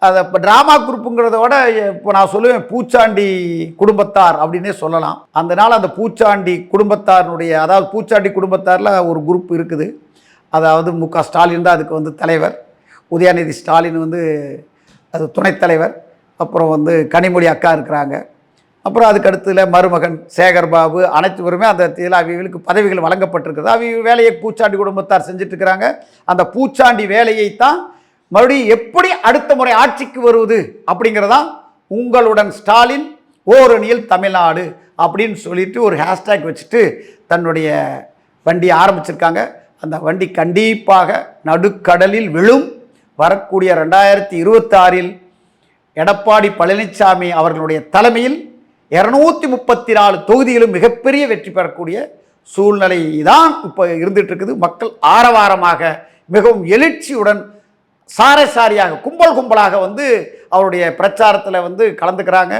அதை இப்போ ட்ராமா குரூப்புங்கிறத விட இப்போ நான் சொல்லுவேன் பூச்சாண்டி குடும்பத்தார் அப்படின்னே சொல்லலாம். அந்த நாள் அந்த பூச்சாண்டி குடும்பத்தாருடைய, அதாவது பூச்சாண்டி குடும்பத்தாரில் ஒரு குரூப் இருக்குது. அதாவது மு.க. ஸ்டாலின் தான் அதுக்கு வந்து தலைவர், உதயநிதி ஸ்டாலின் வந்து அது துணைத் தலைவர், அப்புறம் கனிமொழி அக்கா இருக்கிறாங்க, அப்புறம் அதுக்கு அடுத்துல மருமகன் சேகர்பாபு, அனைத்து பேருமே அந்த இதில் அவங்களுக்கு பதவிகள் வழங்கப்பட்டிருக்குது. அவங்க வேலையை பூச்சாண்டி குடும்பத்தார் செஞ்சுட்டு இருக்கிறாங்க. அந்த பூச்சாண்டி வேலையைத்தான் மறுபடியும் எப்படி அடுத்த முறை ஆட்சிக்கு வருவது அப்படிங்கிறதான் உங்களுடன் ஸ்டாலின் ஓரணியில் தமிழ்நாடு அப்படின்னு சொல்லிட்டு ஒரு ஹேஷ்டேக் வச்சுட்டு தன்னுடைய வண்டியை ஆரம்பிச்சிருக்காங்க. அந்த வண்டி கண்டிப்பாக நடுக்கடலில் விழும். வரக்கூடிய 2026 எடப்பாடி பழனிசாமி அவர்களுடைய தலைமையில் 234 தொகுதியிலும் மிகப்பெரிய வெற்றி பெறக்கூடிய சூழ்நிலை தான் இப்போ இருந்துட்டு இருக்குது. மக்கள் ஆரவாரமாக மிகவும் எழுச்சியுடன் சாரசாரியாக கும்பல் கும்பலாக அவருடைய பிரச்சாரத்தில் கலந்துக்கிறாங்க.